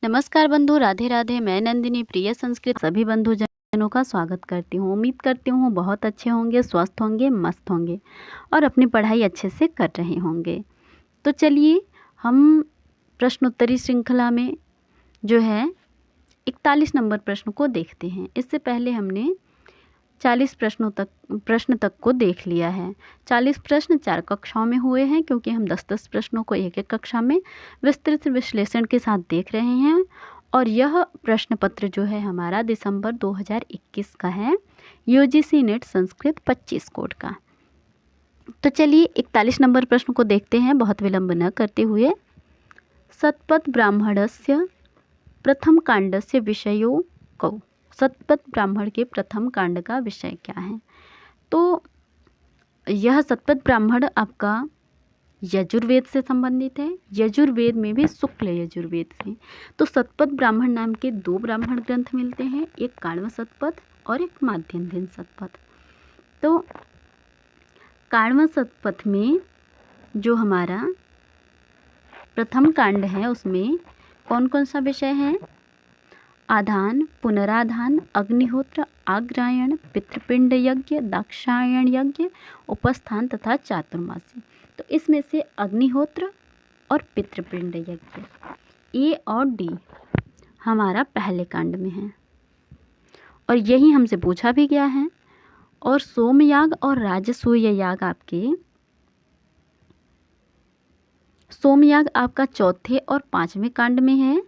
नमस्कार बंधु, राधे राधे। मैं नंदिनी प्रिय संस्कृत सभी बंधुजनों का स्वागत करती हूँ। उम्मीद करती हूँ बहुत अच्छे होंगे, स्वस्थ होंगे, मस्त होंगे और अपनी पढ़ाई अच्छे से कर रहे होंगे। तो चलिए हम प्रश्नोत्तरी श्रृंखला में जो है 41 नंबर प्रश्न को देखते हैं। इससे पहले हमने 40 प्रश्न तक को देख लिया है। 40 प्रश्न 4 कक्षाओं में हुए हैं, क्योंकि हम 10-10 प्रश्नों को एक एक कक्षा में विस्तृत विश्लेषण के साथ देख रहे हैं। और यह प्रश्न पत्र जो है हमारा दिसंबर 2021 का है, यूजीसी नेट संस्कृत 25 कोड का। तो चलिए 41 नंबर प्रश्न को देखते हैं बहुत विलंब न करते हुए। सतपथ ब्राह्मणस्य प्रथम कांडस्य विषयो कौ। सतपथ ब्राह्मण के प्रथम कांड का विषय क्या है? तो यह सतपथ ब्राह्मण आपका यजुर्वेद से संबंधित है। यजुर्वेद में भी शुक्ल यजुर्वेद से। तो सतपथ ब्राह्मण नाम के 2 ब्राह्मण ग्रंथ मिलते हैं, एक काण्व सतपथ और एक माध्यन्धिन सतपथ। तो काण्व सतपथ में जो हमारा प्रथम कांड है उसमें कौन कौन सा विषय है? आधान, पुनराधान, अग्निहोत्र, आग्रायण, पितृपिंड यज्ञ, दाक्षायण यज्ञ, उपस्थान तथा चातुर्मासी। तो इसमें से अग्निहोत्र और पितृपिंड यज्ञ ए और डी हमारा पहले कांड में है और यही हमसे पूछा भी गया है। और सोमयाग और राजसूय याग सोमयाग आपका चौथे और 5वें कांड में है,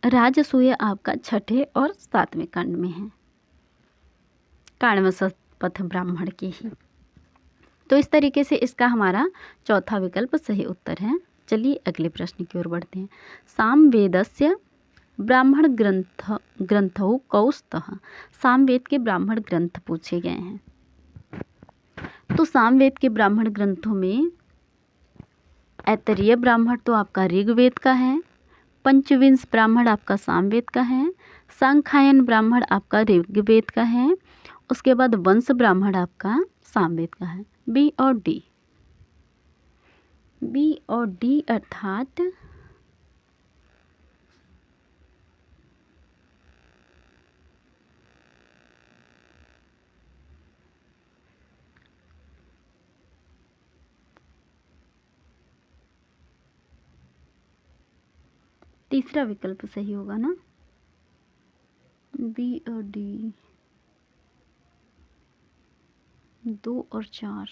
राजसूय आपका 6ठे और 7वें कांड में है, काण्व सतपथ ब्राह्मण के ही। तो इस तरीके से इसका हमारा चौथा विकल्प सही उत्तर है। चलिए अगले प्रश्न की ओर बढ़ते हैं। सामवेदस्य ब्राह्मण ग्रंथौ कौ स्तः। सामवेद के ब्राह्मण ग्रंथ पूछे गए हैं। तो सामवेद के ब्राह्मण ग्रंथों में ऐतरेय ब्राह्मण तो आपका ऋग्वेद का है, पंचविंश ब्राह्मण आपका सामवेद का है, सांख्यायन ब्राह्मण आपका ऋग्वेद का है, उसके बाद वंश ब्राह्मण आपका सामवेद का है। बी और डी अर्थात तीसरा विकल्प सही होगा ना? बी और डी, 2 और 4।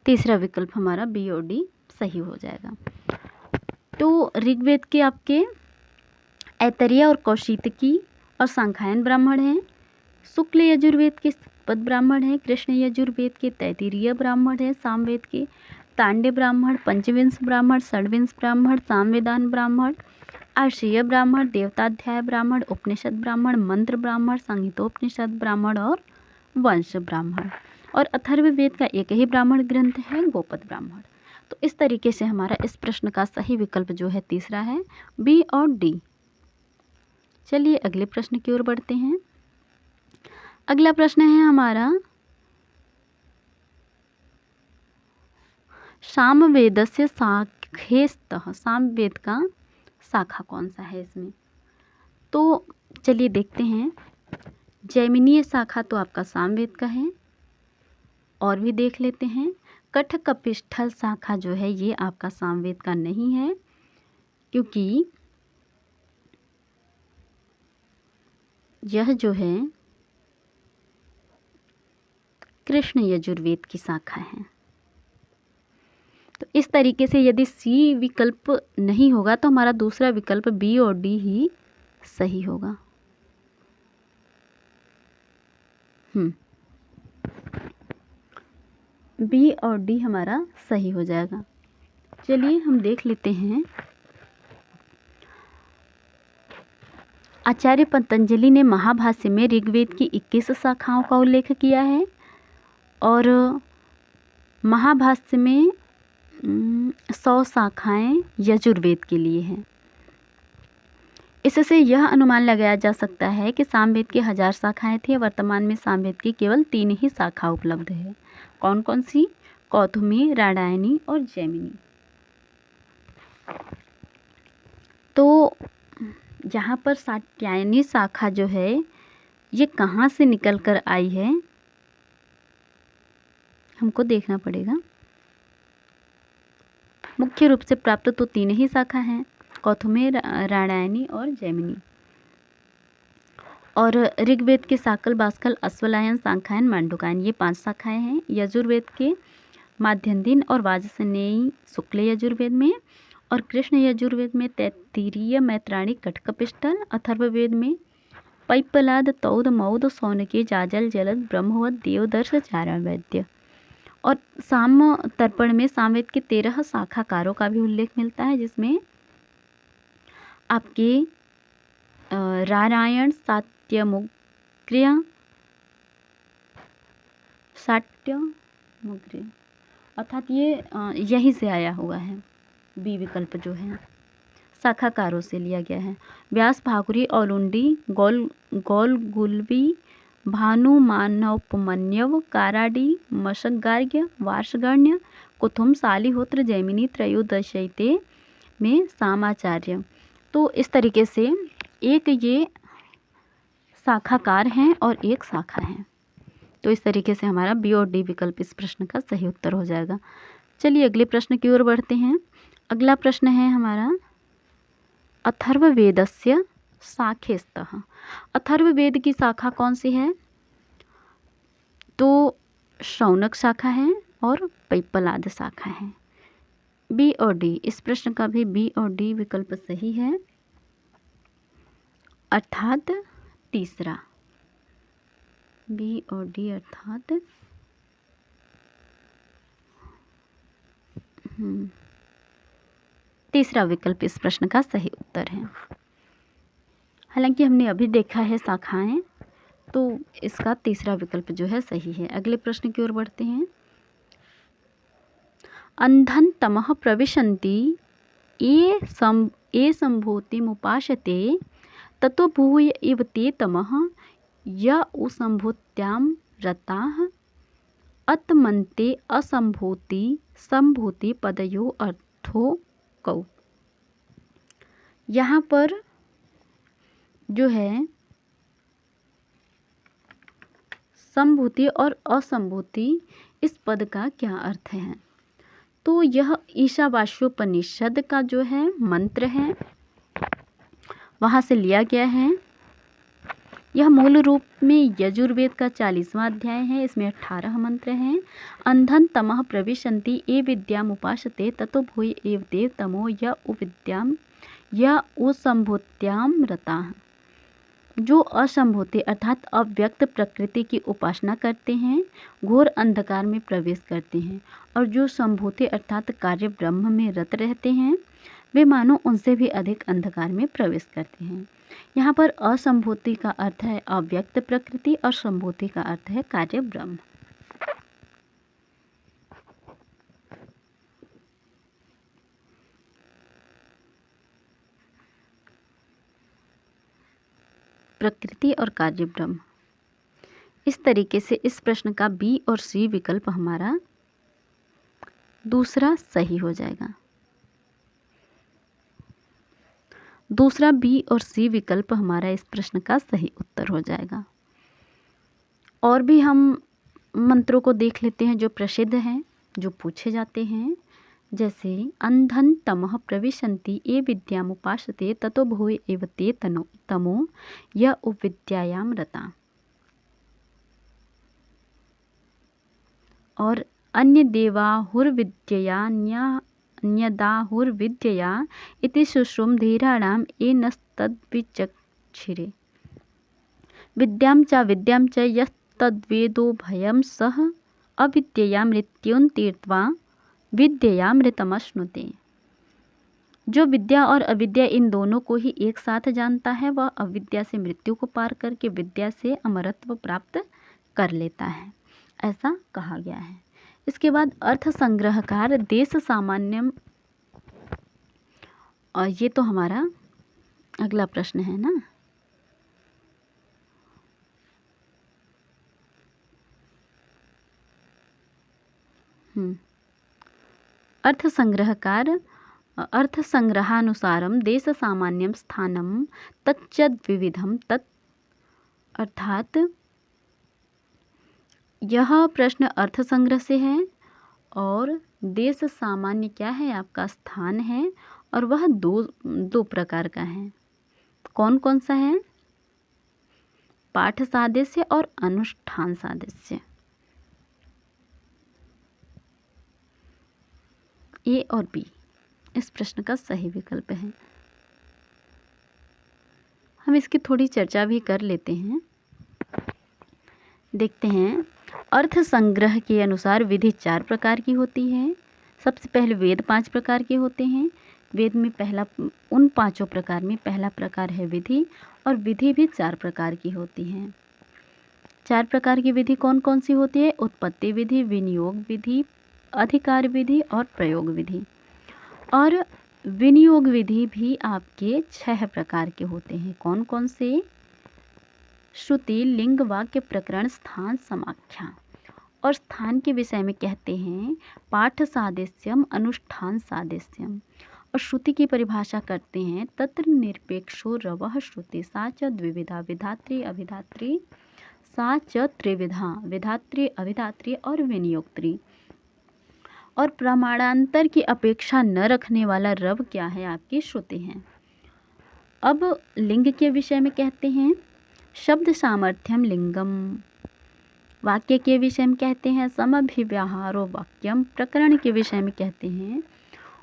तीसरा विकल्प हमारा बी और डी सही हो जाएगा। तो ऋग्वेद के आपके ऐतरेय और कौशितकी और सांख्यायन ब्राह्मण हैं, शुक्ल यजुर्वेद के सतपथ ब्राह्मण हैं, कृष्ण यजुर्वेद के तैत्तिरीय ब्राह्मण हैं, सामवेद के तांडे ब्राह्मण, पंचविंश ब्राह्मण, षड्विंश ब्राह्मण, सामवेदान ब्राह्मण, आर्षीय ब्राह्मण, देवताध्याय ब्राह्मण, उपनिषद ब्राह्मण, मंत्र ब्राह्मण, संहितोपनिषद ब्राह्मण और वंश ब्राह्मण। और अथर्ववेद का एक ही ब्राह्मण ग्रंथ है, गोपद ब्राह्मण। तो इस तरीके से हमारा इस प्रश्न का सही विकल्प जो है तीसरा है, बी और डी। चलिए अगले प्रश्न की ओर बढ़ते हैं। अगला प्रश्न है हमारा सामवेदस्य शाखेस्तः। सामवेद का शाखा कौन सा है इसमें? तो चलिए देखते हैं। जैमिनीय शाखा तो आपका सामवेद का है, और भी देख लेते हैं। कठकपिष्ठल शाखा जो है ये आपका सामवेद का नहीं है, क्योंकि यह जो है कृष्ण यजुर्वेद की शाखा है। तो इस तरीके से यदि सी विकल्प नहीं होगा तो हमारा दूसरा विकल्प बी और डी ही सही होगा। बी और डी हमारा सही हो जाएगा। चलिए हम देख लेते हैं। आचार्य पतंजलि ने महाभाष्य में ऋग्वेद की 21 शाखाओं का उल्लेख किया है और महाभाष्य में 100 शाखाएं यजुर्वेद के लिए हैं। इससे यह अनुमान लगाया जा सकता है कि सामवेद की 1000 शाखाएं थी, वर्तमान में सामवेद की केवल 3 ही शाखा उपलब्ध है। कौन कौन सी? कौथुमी, राडायनी और जैमिनी। तो यहाँ पर सात्यायनी शाखा जो है ये कहाँ से निकल कर आई है, हमको देखना पड़ेगा। मुख्य रूप से प्राप्त तो 3 ही शाखा हैं, कौथुमी, राडायनी और जैमिनी। और ऋग्वेद के साकल, बाष्कल, अश्वलायन, सांख्यायन, मांडुकायन, ये 5 शाखाएं हैं। यजुर्वेद के माध्यन्दिन और वाजसनेयी शुक्ल यजुर्वेद में, और कृष्ण यजुर्वेद में तैत्तिरीय, मैत्राणी, कटकपिष्टल। अथर्ववेद में पैप्पलाद, तौद, मौद, सौनकी, जाजल, जलद, ब्रह्मवद, देवदर्श, चारणवैद्य। और साम तर्पण में सामवेद के 13 शाखाकारों का भी उल्लेख मिलता है, जिसमें आपके रारायण, सात्यमुग्र्य, अर्थात ये यहीं से आया हुआ है। बी विकल्प जो है शाखाकारों से लिया गया है। व्यास, भाकुरी, औलुंडी, गौलगुलबी, भानु, मानवोपमन्यव, काराडी, मशगार्ग्य, वार्षगण्य, कुथुम, शालिहोत्र, जैमिनी, त्रयोदशैते में सामाचार्य। तो इस तरीके से एक ये शाखाकार हैं और एक शाखा है। तो इस तरीके से हमारा बी और डी विकल्प इस प्रश्न का सही उत्तर हो जाएगा। चलिए अगले प्रश्न की ओर बढ़ते हैं। अगला प्रश्न है हमारा अथर्ववेदस्य शाखेस्तः। अथर्ववेद की शाखा कौन सी है? तो शौनक शाखा है और पैप्पलाद शाखा है। बी और डी, इस प्रश्न का भी बी और डी विकल्प सही है, अर्थात तीसरा। बी और डी अर्थात तीसरा विकल्प इस प्रश्न का सही उत्तर है। हालांकि हमने अभी देखा है शाखाएं, तो इसका तीसरा विकल्प जो है सही है। अगले प्रश्न की ओर बढ़ते हैं। अंधन तमः प्रविशन्ति ये संभूतिमुपासते ततो भूय इव ते तमः य उसंभूत्यां रताः अतमन्ते असंभूति संभूति पदयो अर्थो कौ। यहाँ पर जो है संभूति और असंभूति, इस पद का क्या अर्थ है? तो यह ईशावास्योपनिषद का जो है मंत्र है, वहाँ से लिया गया है। यह मूल रूप में यजुर्वेद का 40वां अध्याय है। इसमें 18 मंत्र हैं। अंधन तमः प्रविशन्ति ये विद्याम उपासते ततो भूय एव देव तमो य उविद्याम य उसंभूत्याम रताः। जो असंभूति अर्थात अव्यक्त प्रकृति की उपासना करते हैं, घोर अंधकार में प्रवेश करते हैं, और जो संभूति अर्थात कार्य ब्रह्म में रत रहते हैं, वे मानो उनसे भी अधिक अंधकार में प्रवेश करते हैं। यहाँ पर असंभूति का अर्थ है अव्यक्त प्रकृति और संभूति का अर्थ है कार्य ब्रह्म। प्रकृति और कार्य ब्रह्म। इस तरीके से इस प्रश्न का बी और सी विकल्प हमारा दूसरा सही हो जाएगा। दूसरा बी और सी विकल्प हमारा इस प्रश्न का सही उत्तर हो जाएगा। और भी हम मंत्रों को देख लेते हैं जो प्रसिद्ध हैं, जो पूछे जाते हैं। जैसे अंधन तमः प्रविशन्ति ये विद्यामुपासते ततो भूय एव ते तमो य उपविद्यायाम रता। और अन्य देवाहुर्विद्यया न्यदाहुर्विद्यया इति शुश्रुम धीराणाम ये नस्तद्विचक्षिरे। विद्यां च यस्तद्वेदो भयं सह अविद्यया मृत्युं तीर्त्वा विद्ययामृतमश्नुते। जो विद्या और अविद्या इन दोनों को ही एक साथ जानता है, वह अविद्या से मृत्यु को पार करके विद्या से अमरत्व प्राप्त कर लेता है, ऐसा कहा गया है। इसके बाद अर्थ संग्रहकार देश सामान्यम, और ये तो हमारा अगला प्रश्न है ना, अर्थसंग्रहकार अर्थसंग्रहानुसारं देशसामान्यं स्थानं तच्चद्विविधं तत्, अर्थात यह प्रश्न अर्थसंग्रह से है और देश सामान्य क्या है, आपका स्थान है, और वह दो प्रकार का है। कौन कौन सा है? पाठ सादृश्य और अनुष्ठान सादृश्य। ए और बी इस प्रश्न का सही विकल्प है। हम इसकी थोड़ी चर्चा भी कर लेते हैं। देखते हैं, अर्थ संग्रह के अनुसार विधि 4 प्रकार की होती है। सबसे पहले वेद 5 प्रकार के होते हैं। वेद में उन 5 प्रकार में पहला प्रकार है विधि, और विधि भी 4 प्रकार की होती है। 4 प्रकार की विधि कौन कौन सी होती है? उत्पत्ति विधि, विनियोग विधि, अधिकार विधि और प्रयोग विधि। और विनियोग विधि भी आपके 6 प्रकार के होते हैं। कौन कौन से? श्रुति, लिंग, वाक्य, प्रकरण, स्थान, समाख्या। और स्थान के विषय में कहते हैं पाठ सादृश्यम, अनुष्ठान सादृश्यम। और श्रुति की परिभाषा करते हैं तत्र निरपेक्षो रवः श्रुति सा च द्विविधा विधात्री अभिधात्री सा च त्रिविधा विधात्री अभिधात्री और विनियोक्त्री। और प्रमाणांतर की अपेक्षा न रखने वाला रव क्या है? आपकी श्रुति है। अब लिंग के विषय में कहते हैं शब्द सामर्थ्यम लिंगम। वाक्य के विषय में कहते हैं समभिव्याहारो वाक्यम। प्रकरण के विषय में कहते हैं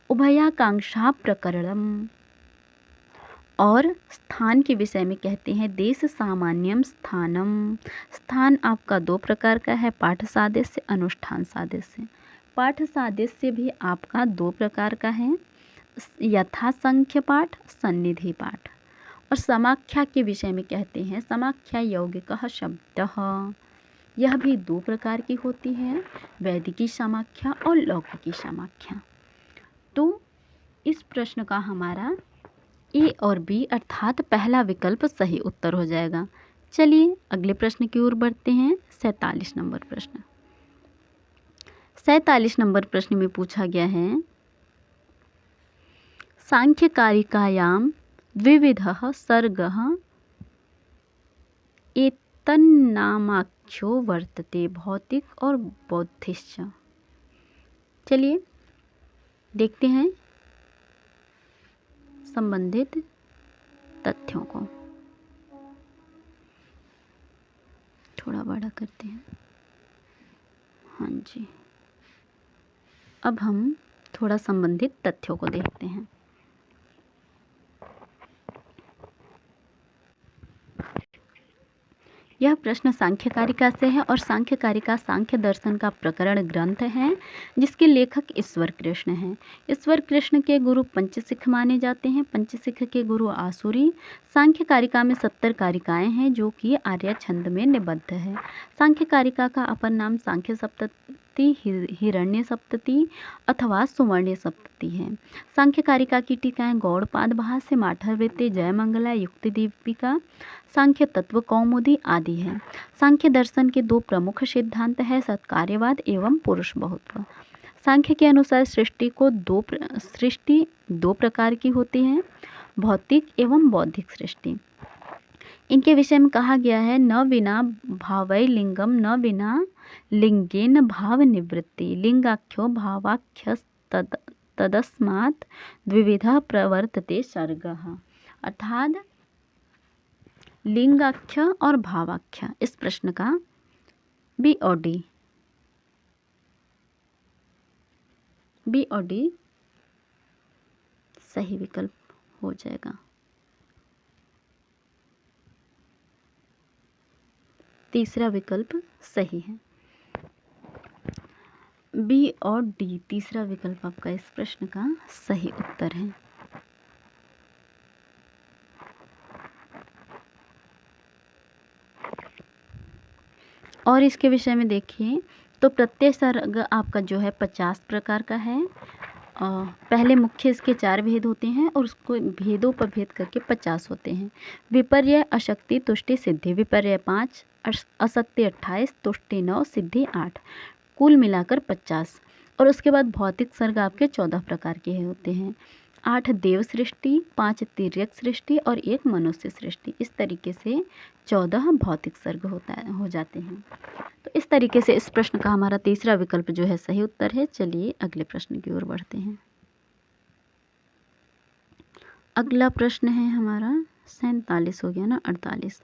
उभयाकांक्षा प्रकरणम। और स्थान के विषय में कहते हैं देश सामान्यम स्थानम। स्थान आपका 2 प्रकार का है, पाठ सादृश्य, अनुष्ठान सादृश्य। पाठ सादृश्य भी आपका 2 प्रकार का है, यथासंख्य पाठ, सन्निधि पाठ। और समाख्या के विषय में कहते हैं समाख्या यौगिकः शब्दः। यह भी 2 प्रकार की होती है, वैदिकी समाख्या और लौकिकी समाख्या। तो इस प्रश्न का हमारा ए और बी अर्थात पहला विकल्प सही उत्तर हो जाएगा। चलिए अगले प्रश्न की ओर बढ़ते हैं। 47 नंबर प्रश्न। 47 नंबर प्रश्न में पूछा गया है सांख्य कारिकायां द्विविधः सर्गः एतन्नामाख्यो वर्तते भौतिक और बौद्धिश्च। चलिए देखते हैं संबंधित तथ्यों को। थोड़ा बड़ा करते हैं। हाँ जी, अब हम थोड़ा संबंधित तथ्यों को देखते हैं। यह प्रश्न सांख्य कारिका से है और सांख्य कारिका सांख्य दर्शन का प्रकरण ग्रंथ है जिसके लेखक ईश्वर कृष्ण हैं। ईश्वर कृष्ण के गुरु पंचसिख माने जाते हैं। पंचसिख के गुरु आसुरी। सांख्य कारिका में 70 कारिकाएं हैं जो कि आर्य छंद में निबद्ध है। सांख्य कारिका का अपर नाम सांख्य सप्तति, हिरण्य सप्तति अथवा सुवर्ण सप्तति है। सांख्य कारिका की टीकाएं गौड़पाद भाष्य, माठवृत्ति, जयमंगला, युक्ति दीपिका, सांख्य तत्व कौमुदी आदि है। सांख्य दर्शन के 2 प्रमुख सिद्धांत है सत्कार्यवाद एवं पुरुष बहुत्व। सांख्य के अनुसार सृष्टि 2 प्रकार की होती है, भौतिक एवं बौद्धिक सृष्टि। इनके विषय में कहा गया है न विना भावै लिंगम न विना लिंगेन भाव निवृत्ति लिंगाख्यो भावाख्य तदस्मात् द्विविधा प्रवर्तते सर्गः। अर्थात लिंगाख्य और भावाख्य इस प्रश्न का बी और डी सही विकल्प हो जाएगा। तीसरा विकल्प सही है। बी और डी तीसरा विकल्प आपका इस प्रश्न का सही उत्तर है। और इसके विषय में देखिए तो प्रत्यय सर्ग आपका जो है 50 प्रकार का है। पहले मुख्य इसके 4 भेद होते हैं और उसको भेदों पर भेद करके 50 होते हैं। विपर्य, अशक्ति, तुष्टि, सिद्धि। विपर्य 5, अशक्ति 28, तुष्टि 9, सिद्धि 8, कुल मिलाकर 50। और उसके बाद भौतिक सर्ग आपके 14 प्रकार के होते हैं। 8 देव सृष्टि, 5 तिर्यक सृष्टि और 1 मनुष्य सृष्टि। इस तरीके से 14 भौतिक सर्ग हो जाते हैं। तो इस तरीके से इस प्रश्न का हमारा तीसरा विकल्प जो है सही उत्तर है। चलिए अगले प्रश्न की ओर बढ़ते हैं। अगला प्रश्न है हमारा 47 हो गया ना, 48।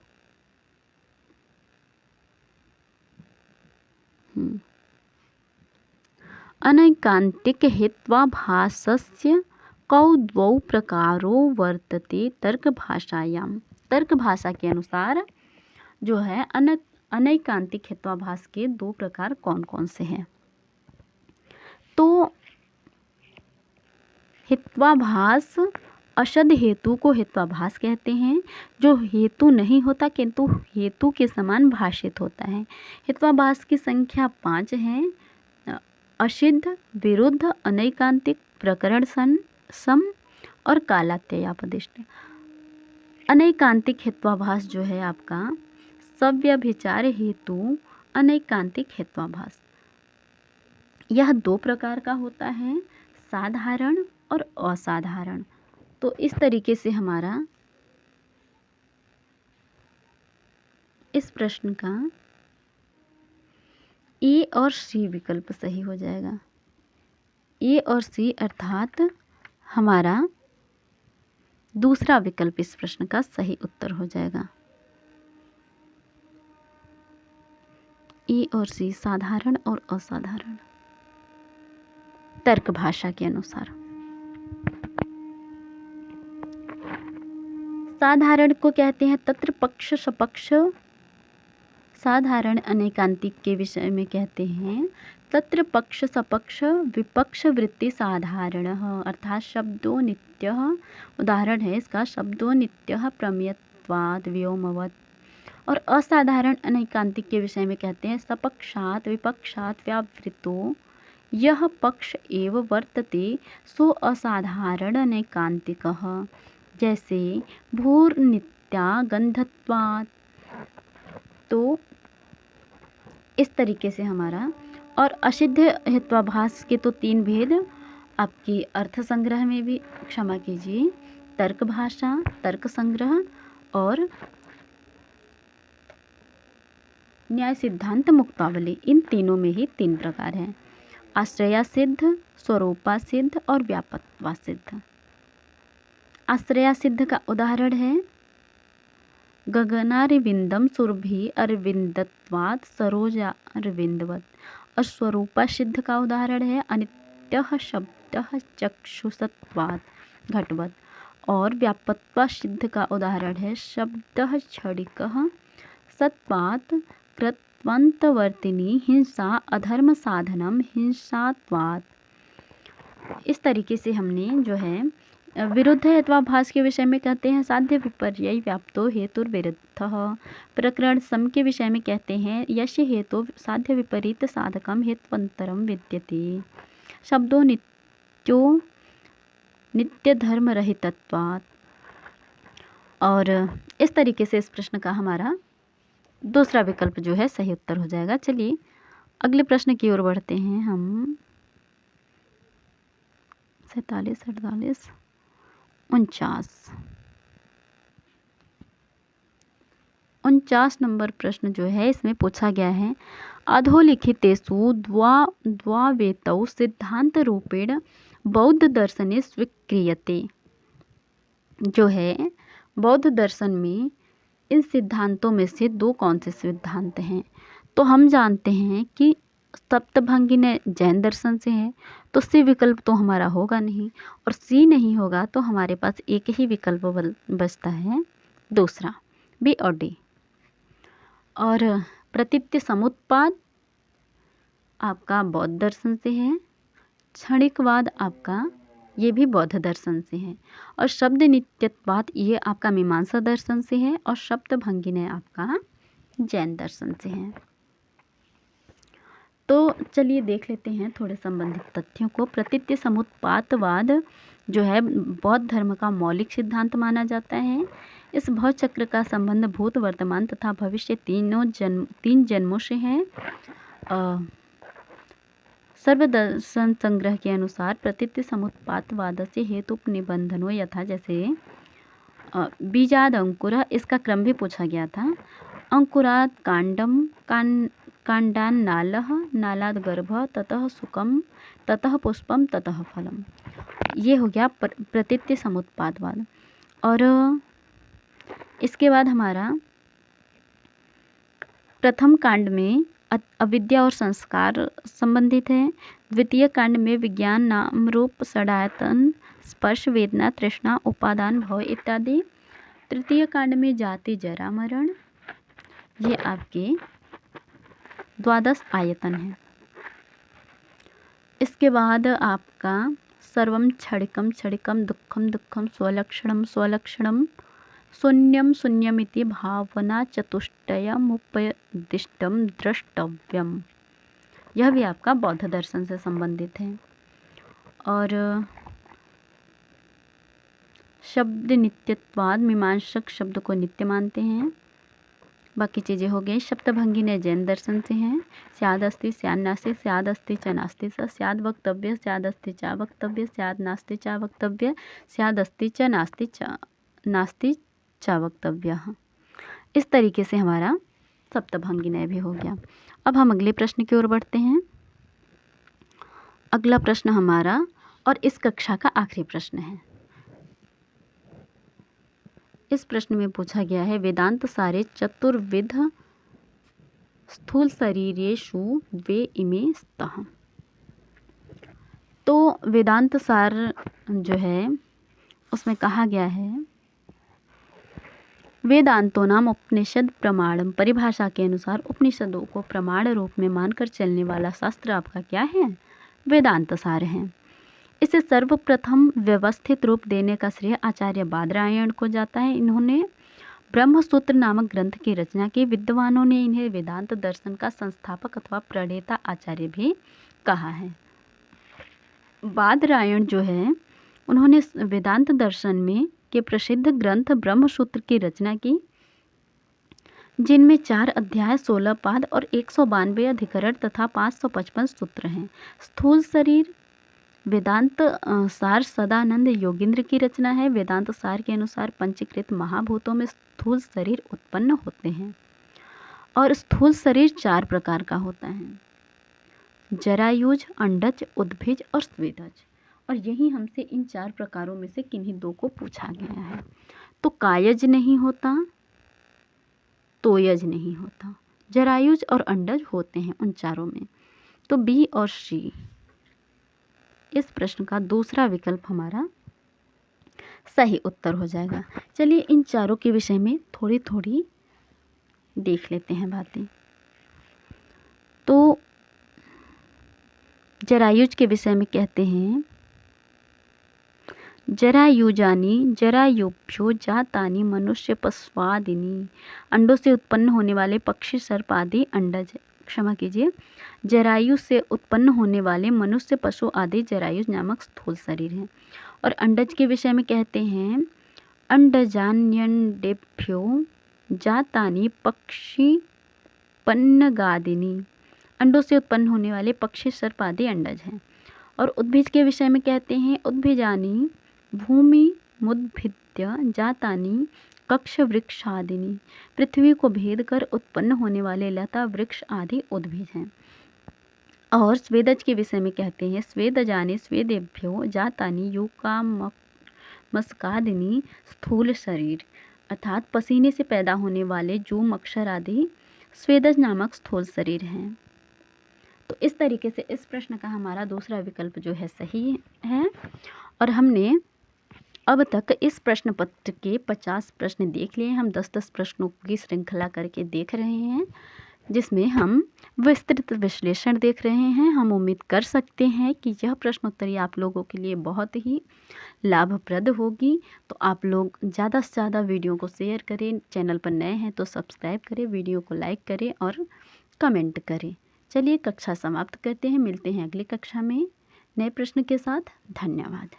अनैकान्तिक हेत्वाभासस्य कौ द्वौ प्रकारो वर्तते तर्कभाषायां। तर्कभाषा के अनुसार जो है अनैकांतिक हेत्वाभास के 2 प्रकार कौन कौन से हैं। तो हेत्वाभास, अशद हेतु को हेत्वाभास कहते हैं, जो हेतु नहीं होता किंतु हेतु के समान भाषित होता है। हेत्वाभास की संख्या 5 है। असिद्ध, विरुद्ध, अनैकांतिक, प्रकरण सम और कालात्ययापदिष्ट। अनैकांतिक हेत्वाभास जो है आपका सव्यभिचार हेतु अनैकांतिक हेत्वाभास। यह 2 प्रकार का होता है, साधारण और असाधारण। तो इस तरीके से हमारा इस प्रश्न का ए और सी विकल्प सही हो जाएगा। ए और सी अर्थात हमारा दूसरा विकल्प इस प्रश्न का सही उत्तर हो जाएगा। ए और सी, साधारण और असाधारण, तर्क भाषा के अनुसार। साधारण को कहते हैं तत्र पक्ष सपक्ष। साधारण अनैकांतिक के विषय में कहते हैं तत्र पक्ष सपक्ष विपक्ष वृत्ति साधारण, अर्थात शब्दों नित्य। उदाहरण है इसका शब्दों नित्य प्रमेयत्वाद व्योमवत्। और असाधारण अनैकांतिक के विषय में कहते हैं सपक्षात विपक्षात व्यावृतो यह पक्ष एव वर्तते सो असाधारण अनैकांतिकः। जैसे भूर्नित्या गंधत्वात्। तो इस तरीके से हमारा। और असिद्ध हेत्वाभास के तो 3 भेद आपकी अर्थ संग्रह में भी, क्षमा कीजिए, तर्क भाषा, तर्क संग्रह और न्याय सिद्धांत मुक्तावली, इन तीनों में ही 3 प्रकार हैं, आश्रया सिद्ध, स्वरूपा सिद्ध और व्यापकत्वा सिद्ध। आश्रया सिद्ध का उदाहरण है गगनारविंदम सुरभि अरविंदत्वात् सरोजारविंदवत्। और स्वरूपा सिद्ध का उदाहरण है अनित्यः शब्दः चक्षुषत्वात् घटवत्। और व्यापकत्वा सिद्ध का उदाहरण है शब्दः क्षणिकः सत्वात् कृत्वन्तवर्तिनी हिंसा अधर्म साधनम हिंसात्वात्। इस तरीके से हमने जो है विरुद्ध हेत्वाभास के विषय में कहते हैं साध्य विपर्यय व्याप्तो हेतुर्विरुद्धः। प्रकरण सम के विषय में कहते हैं यश हेतु साध्य विपरीत साधकम हेत्वंतरम विद्यते। शब्दों नित्यो नित्य धर्म रहितत्वात्। और इस तरीके से इस प्रश्न का हमारा दूसरा विकल्प जो है सही उत्तर हो जाएगा। चलिए अगले प्रश्न की ओर बढ़ते हैं हम। 47, 48, 49 नंबर प्रश्न जो है इसमें पूछा गया है अधोलिखितेषु द्वावेतौ सिद्धांत रूपेण बौद्ध दर्शने स्वीक्रियते। जो है बौद्ध दर्शन में इन सिद्धांतों में से 2 कौन से सिद्धांत हैं। तो हम जानते हैं कि सप्तभंगी ने जैन दर्शन से है, तो सी विकल्प तो हमारा होगा नहीं, और सी नहीं होगा तो हमारे पास एक ही विकल्प बचता है, दूसरा, बी और डी। और प्रतीत्य समुत्पाद आपका बौद्ध दर्शन से है, क्षणिकवाद आपका ये भी बौद्ध दर्शन से है, और शब्द नित्यत्वाद ये आपका मीमांसा दर्शन से है, और शब्द भंगी ने आपका जैन दर्शन से है। तो चलिए देख लेते हैं थोड़े संबंधित तथ्यों को। प्रतीत्य समुत्पातवाद जो है बौद्ध धर्म का मौलिक सिद्धांत माना जाता है। इस भव चक्र का संबंध भूत, वर्तमान तथा भविष्य तीन जन्मों से है। सर्वदर्शन संग्रह के अनुसार प्रतीत्य समुत्पातवाद से हेतु निबंधनों यथा जैसे बीजाद अंकुर, इसका क्रम भी पूछा गया था। अंकुरात् कांडम, कांडान नालः, नालाद गर्भ, ततः सुकम, ततः पुष्पम, ततः फलम। ये हो गया प्रतीत्य समुत्पातवाद। और इसके बाद हमारा प्रथम कांड में अविद्या और संस्कार संबंधित है। द्वितीय कांड में विज्ञान, नाम रूप, षडायतन, स्पर्श, वेदना, तृष्णा, उपादान, भव इत्यादि। तृतीय कांड में जाति, जरा, मरण। ये आपके 12 आयतन है। इसके बाद आपका सर्वम क्षणिकम क्षणिकम, दुःखम दुःखम, स्वलक्षणम स्वलक्षणम, शून्यम शून्यमिति भावना चतुष्टयमुपदिष्टम द्रष्टव्यम। यह भी आपका बौद्ध दर्शन से संबंधित है। और शब्द नित्यत्वाद, मीमांसक शब्द को नित्य मानते हैं। बाकी चीज़ें हो गई। सप्तभंगी ने जैन दर्शन से हैं। स्याद अस्ति स्याद नास्ति, स्याद अस्ति च नास्ति स, स्याद वक्तव्य, स्याद अस्ति च वक्तव्य, स्याद नास्ति च वक्तव्य, स्याद अस्ति च नास्ति च वक्तव्य। इस तरीके से हमारा सप्तभंगी न्याय भी हो गया। अब हम अगले प्रश्न की ओर बढ़ते हैं। अगला प्रश्न हमारा और इस कक्षा का आखिरी प्रश्न है। इस प्रश्न में पूछा गया है वेदांत सारे चतुर्विध स्थूल शरीरेषु वे इमे स्तः। तो वेदांत सार जो है उसमें कहा गया है वेदांतो नाम उपनिषद प्रमाणम। परिभाषा के अनुसार उपनिषदों को प्रमाण रूप में मानकर चलने वाला शास्त्र आपका क्या है? वेदांत सार है। इसे सर्वप्रथम व्यवस्थित रूप देने का श्रेय आचार्य बादरायण को जाता है। इन्होंने ब्रह्मसूत्र नामक ग्रंथ की रचना की। विद्वानों ने इन्हें वेदांत दर्शन का संस्थापक अथवा प्रणेता आचार्य भी कहा है। बादरायण जो है उन्होंने वेदांत दर्शन में के प्रसिद्ध ग्रंथ ब्रह्मसूत्र की रचना की, जिनमें 4 अध्याय, 16 पाद और 192 अधिकरण तथा 555 सूत्र हैं। स्थूल शरीर वेदांत सार सदानंद योगींद्र की रचना है। वेदांत सार के अनुसार पंचीकृत महाभूतों में स्थूल शरीर उत्पन्न होते हैं और स्थूल शरीर 4 प्रकार का होता है, जरायुज, अंडज, उद्भिज और स्वेदज। और यही हमसे इन 4 प्रकारों में से किन्हीं 2 को पूछा गया है। तो कायज नहीं होता, तोयज नहीं होता, जरायुज और अंडज होते हैं उन चारों में। तो बी और सी इस प्रश्न का दूसरा विकल्प हमारा सही उत्तर हो जाएगा। चलिए इन चारों के विषय में थोड़ी थोड़ी देख लेते हैं बातें। तो जरायुज के विषय में कहते हैं जरायुजानी जरायुभ्यो जातानि मनुष्य पश्वादिनी। अंडों से उत्पन्न होने वाले पक्षी, सर्प आदि अंडज, क्षमा कीजिए, जरायु से उत्पन्न होने वाले मनुष्य, पशु आदि जरायुज नामक स्थूल शरीर हैं। और अंडज के विषय में कहते हैं अंडजान्यंडेभ्यो जातानि पक्षी पन्नगादिनी। अंडों से उत्पन्न होने वाले पक्षी, सर्प आदि अंडज हैं। और उद्भिज के विषय में कहते हैं उद्भिजानी भूमि मुद्भिद्य जातानि कक्ष वृक्षादिनी। पृथ्वी को भेद कर उत्पन्न होने वाले लता, वृक्ष आदि उद्भिज हैं। और स्वेदज के विषय में कहते हैं स्वेदजानि स्वेदेभ्यो जातानि यूकामस्कादिनी स्थूल शरीर, अर्थात पसीने से पैदा होने वाले जू, मक्षर आदि स्वेदज नामक स्थूल शरीर हैं। तो इस तरीके से इस प्रश्न का हमारा दूसरा विकल्प जो है सही है। और हमने अब तक इस प्रश्न पत्र के 50 प्रश्न देख लिए। हम 10-10 प्रश्नों की श्रृंखला करके देख रहे हैं, जिसमें हम विस्तृत विश्लेषण देख रहे हैं। हम उम्मीद कर सकते हैं कि यह प्रश्नोत्तरी आप लोगों के लिए बहुत ही लाभप्रद होगी। तो आप लोग ज़्यादा से ज़्यादा वीडियो को शेयर करें। चैनल पर नए हैं तो सब्सक्राइब करें, वीडियो को लाइक करें और कमेंट करें। चलिए कक्षा समाप्त करते हैं, मिलते हैं अगली कक्षा में नए प्रश्न के साथ। धन्यवाद।